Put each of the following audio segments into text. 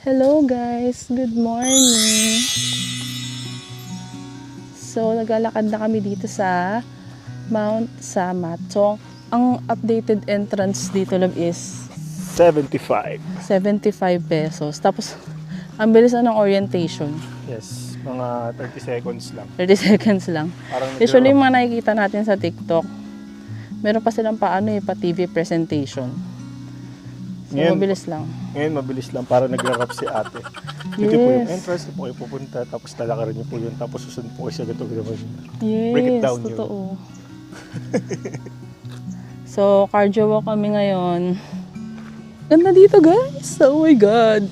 Hello guys, good morning. So naglalakad na kami dito sa Mount Samatong. Ang updated entrance dito love is 75. 75 pesos. Tapos ang bilis na ng orientation. Yes, mga 30 seconds lang. 30 seconds lang. Parang Usually yung mga nakikita natin sa TikTok, meron pa silang pa TV presentation. So Ngayon, mabilis lang. Ngayon mabilis lang para nagra-rap si ate. Ito po yung entrance, ito po kayo pupunta, tapos lalakarin niyo po yun, tapos susunod po kayo sa ganito ginawa niyo. Yes, Break it down yun. totoo. So, cardio walk kami ngayon. Ganda dito guys. Oh my God.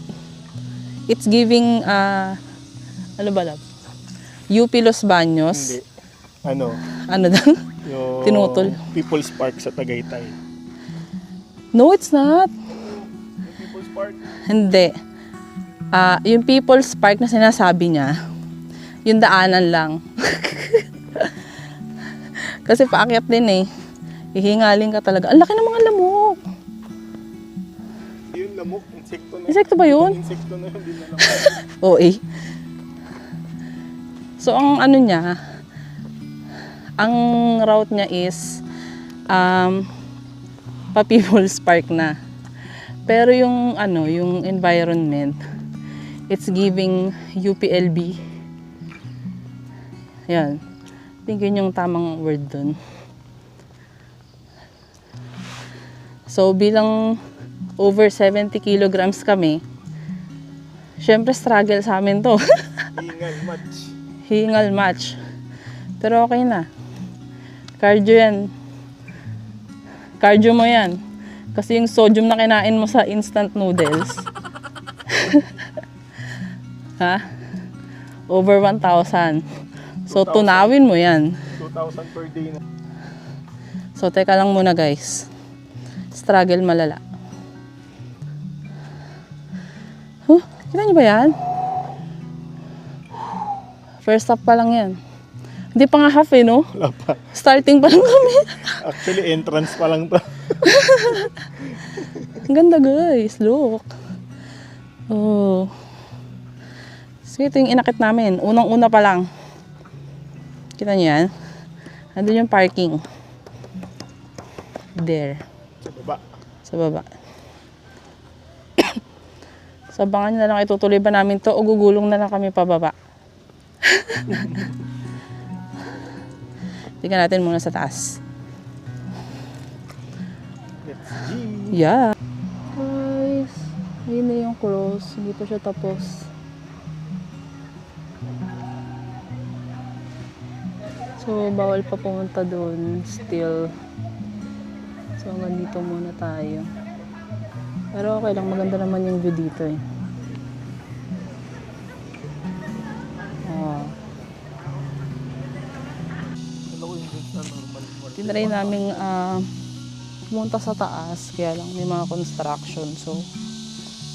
It's giving, ano ba love? UP Los Baños. Hindi. Ano? Ano daw? Yung Tinutol. People's Park sa Tagaytay. No, it's not. People's Park? Hindi. Yung People's Park na sinasabi niya, yung daanan lang. Kasi paakyat din eh. Hihingaling ka talaga. Ang laki ng mga lamok. Yung lamok, insekto na. Insekto ba yun? Insekto na yun, hindi na lang. Oo eh. So ang ano niya, ang route niya is pa People's Park na. Pero yung ano, yung environment, it's giving UPLB. Yan. I think yun yung tamang word dun. So bilang over 70 kilograms kami, syempre struggle sa amin to. Hingal match. Hingal match. Pero okay na. Cardio yan. Cardio mo yan. Kasi yung sodium na kinain mo sa instant noodles. Ha? Over 1,000. So, 2,000. tunawin mo yan. 2,000 per day na. So, teka lang muna guys. Struggle malala. Kita niyo ba yan? First stop pa lang yan. Hindi pa nga half eh, no? Wala pa. Starting pa lang kami. Actually, entrance pa lang to. Ang ganda guys, look. Oh. So ito yung inakit namin. Unang-una pa lang. Kita niyo yan? Nandun yung parking. There. Sa baba. Sa baba. So abangan nyo na lang itutuloy ba namin to o gugulong na lang kami pababa. Tingnan natin muna sa taas. Let's G. Yeah. Guys, ayun na yung cross. Hindi pa siya tapos. So, bawal pa pumunta doon. Still. So, hanggang dito muna tayo. Pero okay lang. Maganda naman yung view dito eh. Oh. Tinry namin pumunta sa taas. Kaya lang may mga construction. So,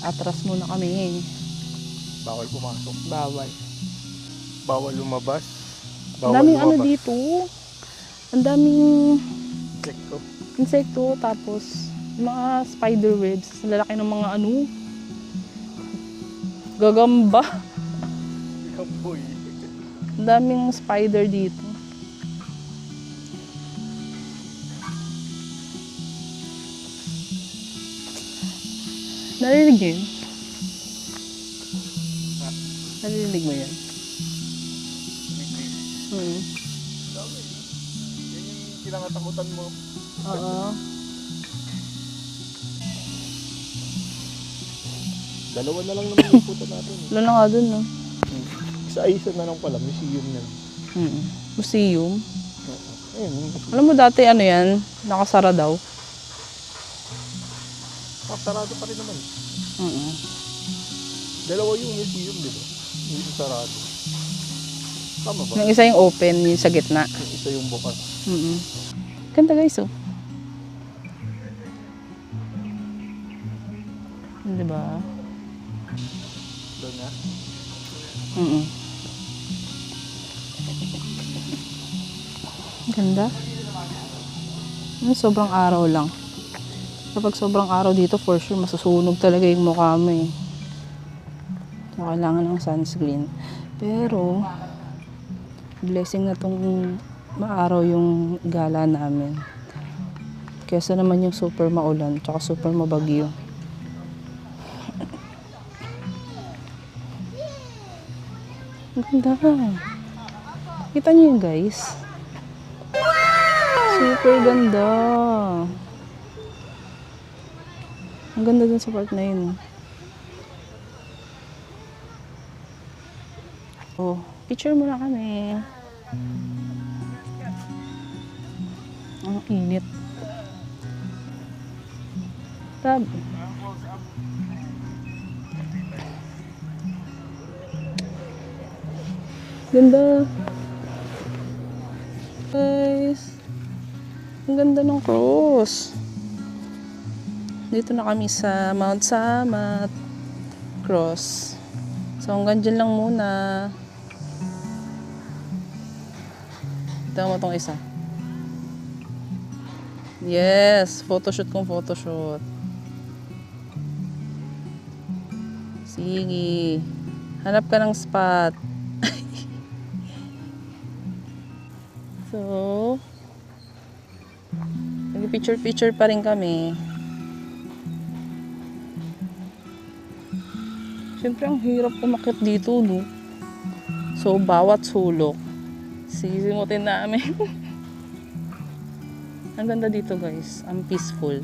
atras muna kami. Bawal pumasok. Bawal. Bawal lumabas. Ang daming ano dito. Ang daming Insekto. insekto. Tapos, mga spider webs. Ang lalaki ng mga ano. Gagamba. Kamboy. Ang daming spider dito. Narinig niyo yun? Narinig mo yun? Hmm. Yan yung kinakatakutan mo. Oo. Dalawa na lang naman yung puta natin. Wala na nga dun, no? Isa na lang pala. Museum na. Museum. Ayun. Alam mo dati ano yan? Nakasara daw. Sarado pa rin naman. Dalawa yung museum, di ba? Yung sarado. Tama ba? Yung isa yung open, yung sa gitna. Yung isa yung bukas. Ganda guys, oh. Diba? Doon na. Ganda. Sobrang araw lang. Kapag sobrang araw dito, for sure, masusunog talaga yung mukha mo eh. So, kailangan ng sunscreen. Pero, blessing na tong maaraw yung gala namin. Kesa naman yung super maulan, tsaka super mabagyo. Ang ganda. Kita niyo yun, guys? Super ganda. Ang ganda dun sa part na yun. Oh, picture muna kami. Ang init. Tab. Ganda. Guys. Ang ganda ng cross. Dito na kami sa Mount Samat Cross. So hanggang dyan lang muna. Tignan mo tong isa. Yes, photoshoot kong photoshoot. Sige. Hanap ka ng spot. So, nag-picture-picture pa rin kami. Siyempre, ang hirap umakyat dito, no? So, bawat sulok, sisimutin namin. Ang ganda dito, guys. Ang peaceful.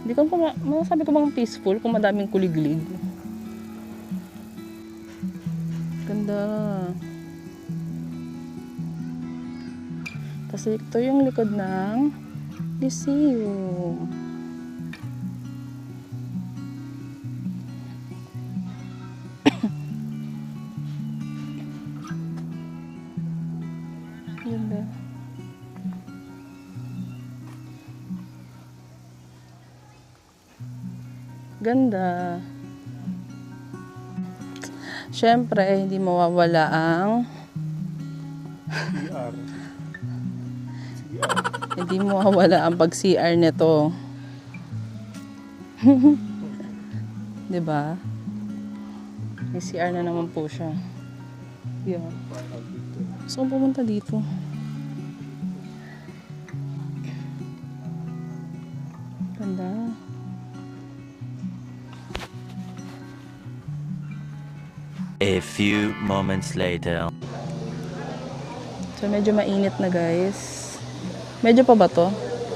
Hindi ko masasabi ko bang peaceful kung madaming kuliglig. Ganda. Kasi ito yung likod ng Lyceum. Ganda. Ganda. Siyempre, hindi mawawala ang CR. hindi mawawala ang pag-CR nito. 'Di ba? May CR na naman po siya. Yeah. So, pumunta dito. Ganda. A few moments later. So, medyo mainit na, guys. Medyo pa ba to?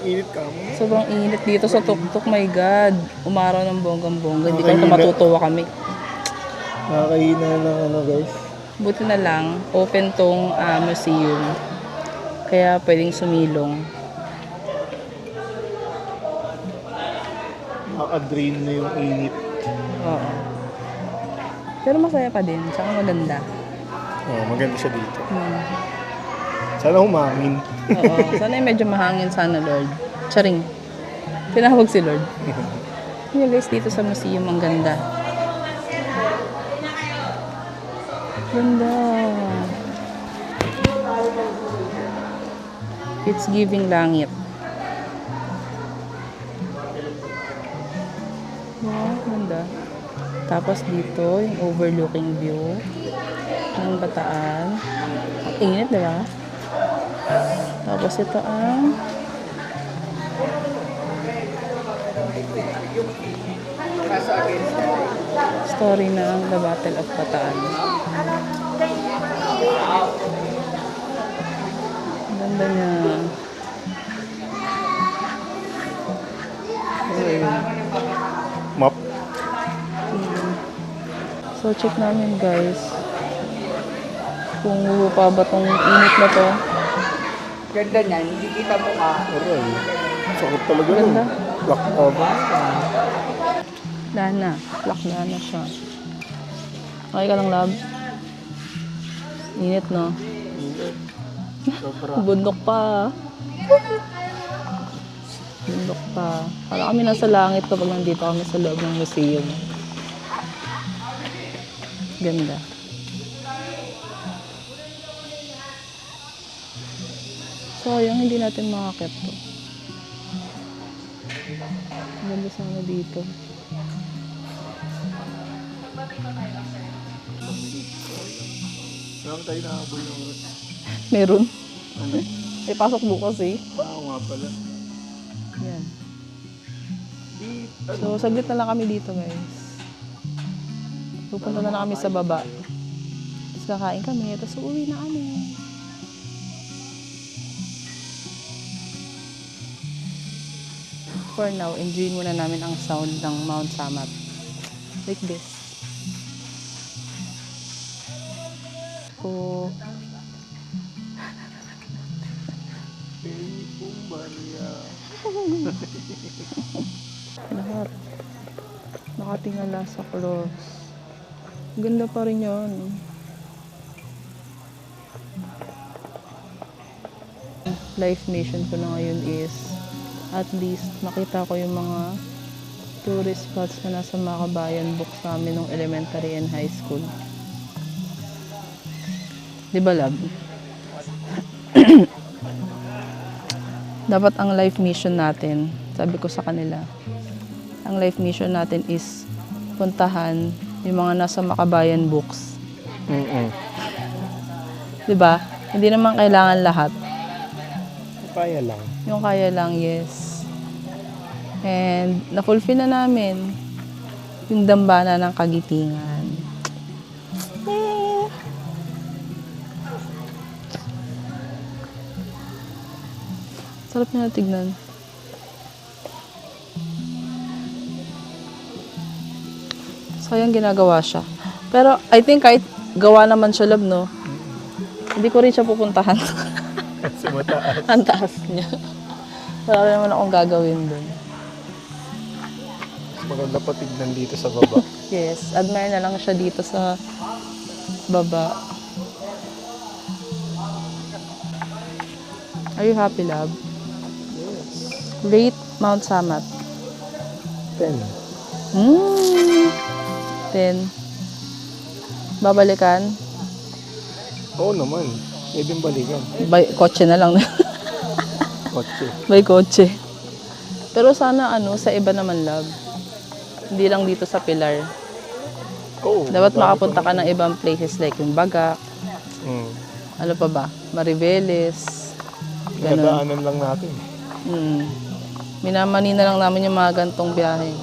Init ka mo. Sobrang init dito sa tuktok. My God. Umaraw ng bonggang-bongga. Hindi kami Nakakahina. matutuwa kami. Nakakahina ng ano, guys. Buti na lang, open tong museum. Kaya pwedeng sumilong. Nakaka-drain na yung init. Oo. Pero masaya pa din. Tsaka maganda. Oh, maganda siya dito. Hmm. Sana humangin. Oo. Sana medyo mahangin sana, Lord. Charing. Tinawag si Lord. Yung guys, dito sa museum, ang ganda. Ganda. It's giving langit. Wow, ganda. Tapos dito, yung overlooking view ng Bataan. Ang init, di ba? Tapos ito ang story ng The Battle of Bataan. Ang ganda niya. Okay. Map. So, check namin, guys. Kung pa ba tong init na to. Ganda niyan, hindi kita mo ka. Aray. Sakit talaga nun. Ganda. Lock over. Lana. Black lana siya. Okay ka lang, love? Init, no? Sobra. Bundok pa. Bundok pa. Para kami nasa langit kapag nandito kami sa loob ng museum. Ganda. Sayang, hindi natin makakit to. Ganda sana dito. Saan tayo nakaboy ng oras? Meron. Ano? May pasok bukas eh. Oo nga pala. Yan. Di, So, saglit na lang kami dito, guys. Pupunta na lang kami sa baba. Tapos kakain kami, tapos uuwi na kami. For now, enjoy muna namin ang sound ng Mount Samat. Like this. So, lahat. Nakatingala sa cross. Ganda pa rin yun. Life mission ko na ngayon is at least makita ko yung mga tourist spots na nasa Makabayan book sa amin nung elementary and high school. Di ba, love? Dapat ang life mission natin, sabi ko sa kanila, ang life mission natin is puntahan yung mga nasa Makabayan books. Di ba? Hindi naman kailangan lahat. kaya lang. Yung kaya lang, yes. And na-fulfill na namin yung dambana ng Kagitingan. Eh. Sarap niya tignan. Sayang ginagawa siya. Pero I think kahit gawa naman siya, love, no? Hindi ko rin siya pupuntahan. Kasi mataas. Ang taas niya. Wala naman akong gagawin dun. Maganda pa tignan dito sa baba. Yes, admire na lang siya dito sa baba. Are you happy, love? Yes. Rate Mount Samat. 10. 10. Babalikan? Oo naman. Pwedeng balikan. By kotse na lang. Kotse. By kotse. Pero sana sa iba naman, love. Hindi lang dito sa Pilar. Oo. Dapat makapunta ka ng ibang places like yung Bagak. Ano pa ba? Maribeles. Ganun. Dadaanan lang natin. Minamani na lang namin yung mga gantong biyahe.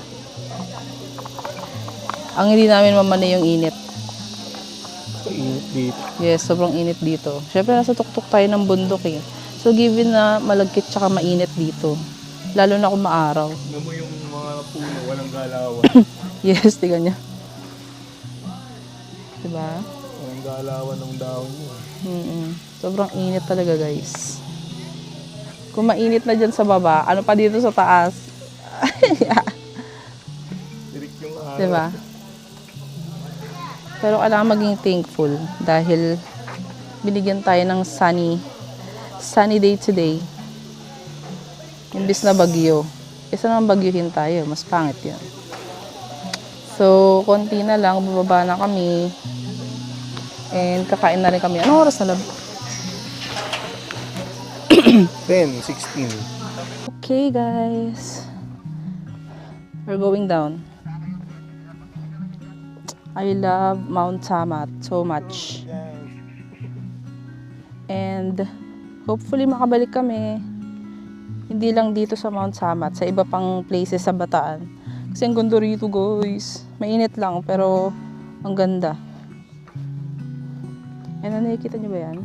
Ang hindi namin mamani yung init. Init dito. Yes, sobrang init dito. Siyempre, nasa tuktok tayo ng bundok eh. So, given na malagkit tsaka mainit dito, lalo na kung maaraw. Tignan mo yung mga puno, walang galawan. Yes, tigan niya. Diba? Walang galawan ng daon nyo. Sobrang init talaga, guys. Kung mainit na dyan sa baba, ano pa dito sa taas? Dirik yung araw. Diba? Pero kailangan maging thankful dahil binigyan tayo ng sunny day today. Imbis na bagyo. Isa naman bagyuhin tayo. Mas pangit yun. So, konti na lang. Bubaba na kami. And kakain na rin kami. Anong oras na lang? 10, 16. Okay, guys. We're going down. I love Mount Samat so much. And hopefully makabalik kami. Hindi lang dito sa Mount Samat, sa iba pang places sa Bataan. Kasi ang ganda rito, guys. Mainit lang, pero ang ganda. And nakikita niyo ba yan?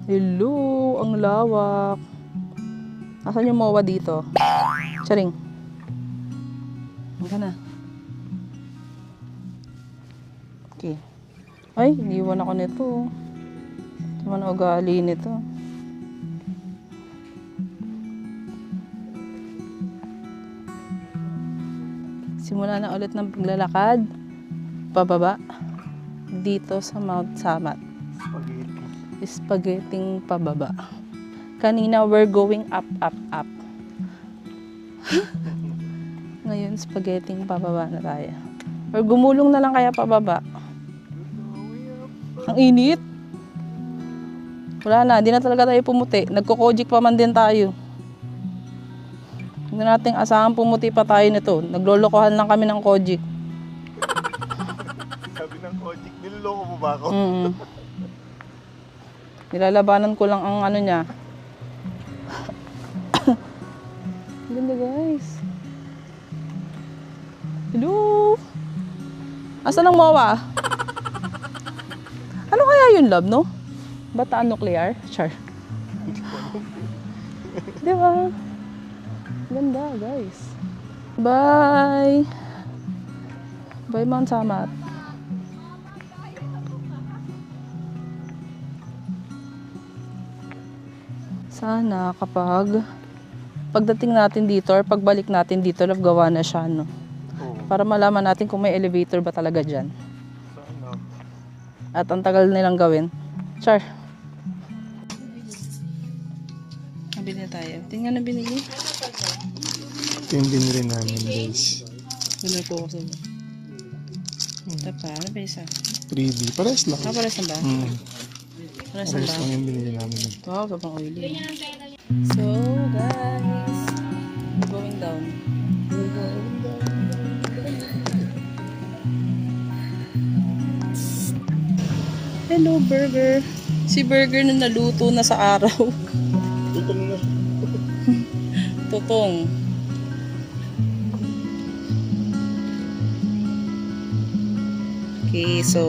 Hello, ang lawak. Nasaan yung MOA dito? Charing. Hanggang na. Okay. Ay, iniwan ako nito. Naman ugali nito. Simula na ulit ng paglalakad. Pababa. Dito sa Mount Samat. Spaghetting pababa. Kanina we're going up, up, up. Ngayon, spaghetting pababa na tayo. Or gumulong na lang kaya pababa. Ang init. Wala na, di na talaga tayo pumuti. Nagkokojik pa man din tayo. Hindi natin asahan pumuti pa tayo nito. Naglolokohan lang kami ng Kojik. Sabi ng Kojik, niloloko mo ba ako? Nilalabanan ko lang ang ano niya. Ganda guys. Hello? Asan ang mawa? Ano kaya yun, love, no? Bataan nuclear? Char. Di ba? Ganda, guys. Bye! Bye, Mount Samat. Sana kapag pagdating natin dito or pagbalik natin dito, love, gawa na siya, no? Oo. Para malaman natin kung may elevator ba talaga dyan. Sana. At ang tagal nilang gawin. Char. Nabili na tayo. Tingnan na binili. Ito yung binili namin, guys. Wala po ako sa... Ito pa. Ano ba isa? 3D. Pares lang. Pares na ba? Pares na Pares ba? lang yung binili namin. Wow, sobrang oily. So, guys. We're going down. Hello, burger. Si burger na naluto na sa araw. Ito na. Tutong. Okay, so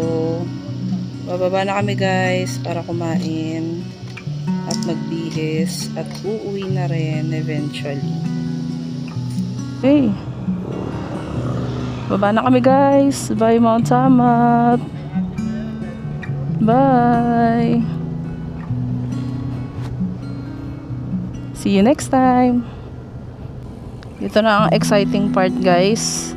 bababa na kami guys para kumain at magbihis at uuwi na rin eventually. Okay. Baba na kami guys. Bye Mount Samat. Bye. See you next time. Ito na ang exciting part guys.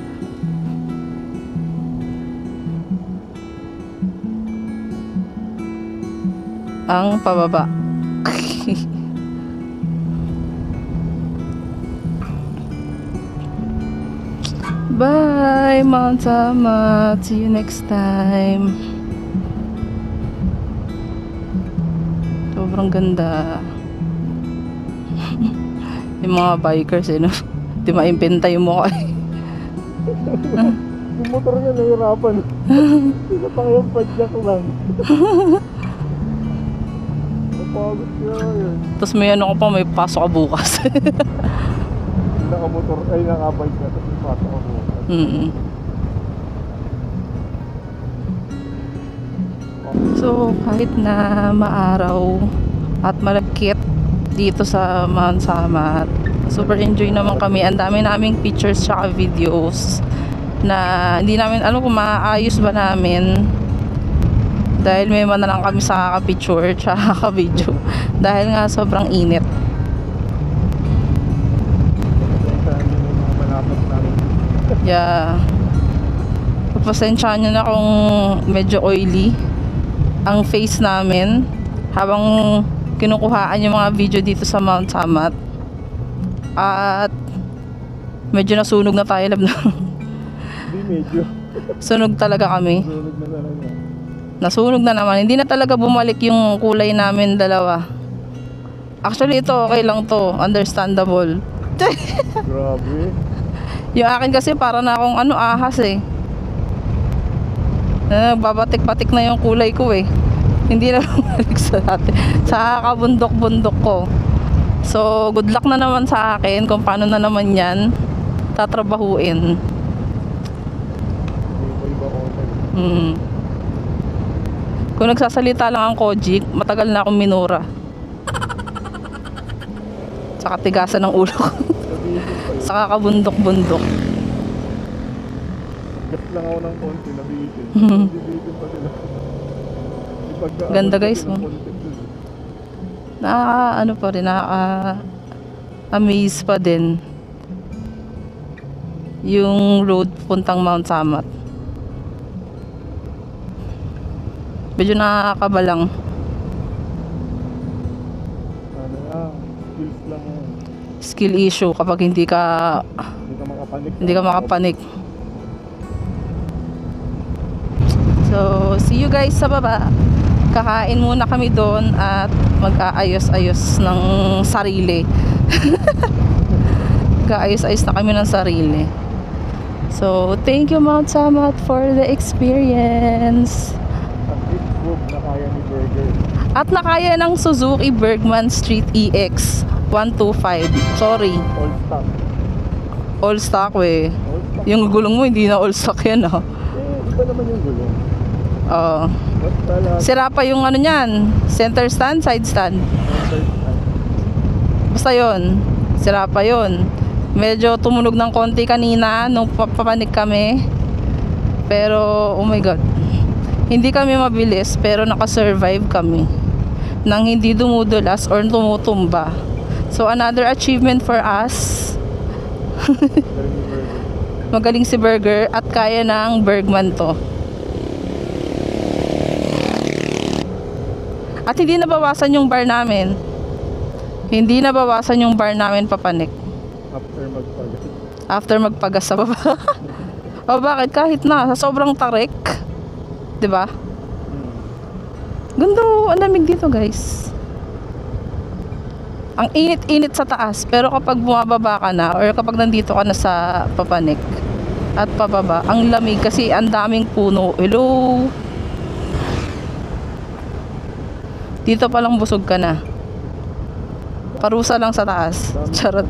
Ang pababa. Bye Mount Samat. See you next time. Sobrang ganda. Yung mga bikers no? Di maimpenta yung mukha. Yung motor niya nahirapan. Sila pa kayong padyak lang. Napagod siya yun. Tapos may ano ko pa, may pasok ka bukas. Nakamotor, ay nakabike na. Tapos yung pato ako. So kahit na maaraw at malagkit dito sa Mount Samat, super enjoy naman kami. Ang dami naming pictures tsaka videos na hindi namin alam kung maayos ba namin dahil may man na lang kami sa ka-picture tsaka ka-video dahil nga sobrang init. Yeah. Pasensyahan nyo na kung medyo oily ang face namin habang kinukuhaan yung mga video dito sa Mount Samat. At medyo nasunog na tayo, lab na. Hindi medyo. Sunog talaga kami. Sunog na talaga. Nasunog na naman. Hindi na talaga bumalik yung kulay namin dalawa. Actually, ito okay lang to. Understandable. Grabe. Yung akin kasi para na akong ahas eh. Babatik-batik na yung kulay ko eh. Hindi na bumalik sa dati. Sa kabundok-bundok ko. So, good luck na naman sa akin kung paano na naman yan tatrabahuin. Iba-iba ko. Kung nagsasalita lang ang Kojik, matagal na akong minura. Sa katigasan ng ulo ko. Sa kakabundok-bundok. Gat lang ako ng konti, nabitin. Nabitin pa sila. Ganda guys, oh. Ano pa rin, amaze pa din yung road puntang Mount Samat. Medyo nakakabalang. Skills lang yan. Skill issue kapag hindi ka makapanik. Hindi ka makapanik. So, see you guys sa baba. Kakain muna kami doon at mag-aayos-ayos ng sarili. Kaayos-ayos na kami ng sarili. So, thank you Mount Samat for the experience. At least proof na kaya ni Burger. At nakaya ng Suzuki Bergman Street EX 125. Sorry, All stock. all stock we. All stock. Yung gulong mo hindi na all stock yan ah. Iba naman yung gulong. Oo. Ba't pala? Sira pa yung ano niyan, center stand, side stand. Basta yon, sira pa yon. Medyo tumunog ng konti kanina nung papanik kami. Pero oh my god, hindi kami mabilis pero nakasurvive kami nang hindi dumudulas or tumutumba. So another achievement for us. Magaling si Burger at kaya ng Bergman to. At hindi nabawasan yung bar namin. Hindi nabawasan yung bar namin papanik. After magpagas sa baba. O bakit? Kahit na, sa sobrang tarik. 'Di ba? Ganda, ang lamig dito guys. Ang init-init sa taas. Pero kapag bumababa ka na or kapag nandito ka na sa papanik at pababa, ang lamig kasi ang daming puno. Hello. Dito pa lang busog ka na. Parusa lang sa taas. Charot.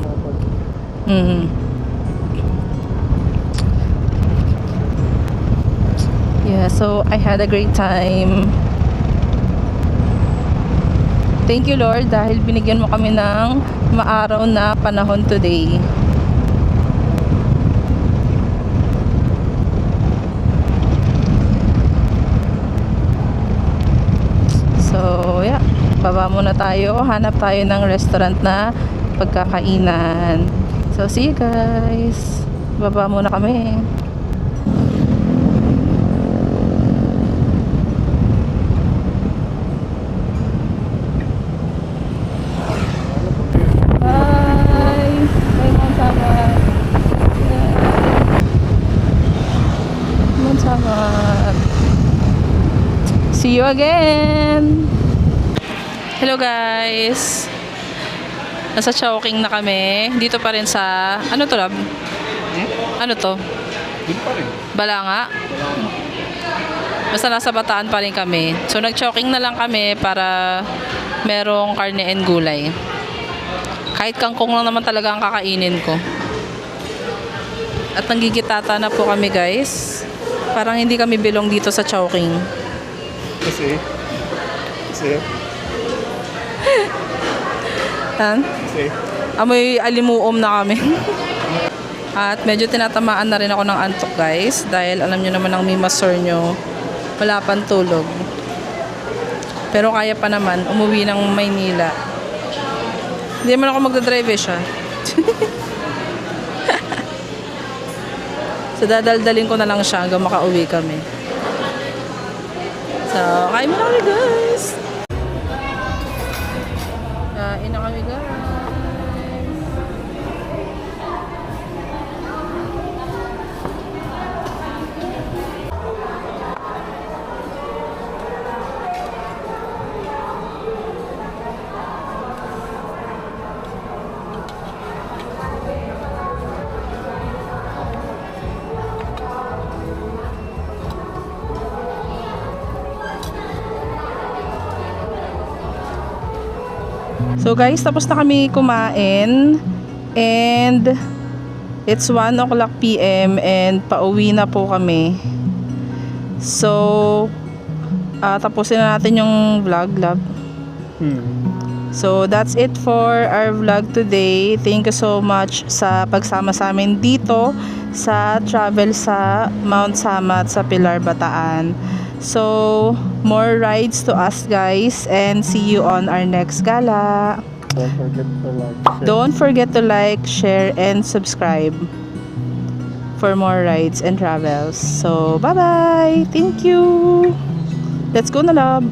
Yeah, so I had a great time. Thank you Lord dahil binigyan mo kami ng maaraw na panahon today. So yeah, baba muna tayo, hanap tayo ng restaurant na pagkakainan. So see you guys. Baba muna kami. Bye. Bye Mount Samat. Mount Samat. See you again. Hello guys. Nasa Chowking na kami. Dito pa rin sa... Ano to, Lab? Ano to? Dito pa rin. Balanga? Basta nasa Bataan pa rin kami. So, nag-Chowking na lang kami para merong karne and gulay. Kahit kangkong lang naman talaga ang kakainin ko. At nanggigitata na po kami, guys. Parang hindi kami belong dito sa Chowking. Kasi? Kasi? Amoy alimuom na kami. At medyo tinatamaan na rin ako ng antok guys. Dahil alam nyo naman ang mimasor nyo, wala pang tulog. Pero kaya pa naman umuwi ng Maynila. Hindi naman ako magdadrive siya. So dadaldalin ko na lang siya hanggang makauwi kami. So kain mo na kami guys. Kain na kami guys. So guys, tapos na kami kumain and it's 1 o'clock PM and pauwi na po kami. So tapusin na natin yung vlog, love. So that's it for our vlog today. Thank you so much sa pagsama sa amin dito sa travel sa Mount Samat sa Pilar, Bataan. So more rides to us guys and see you on our next gala. Don't forget to like, share and subscribe for more rides and travels. So bye bye. Thank you. Let's go na, love.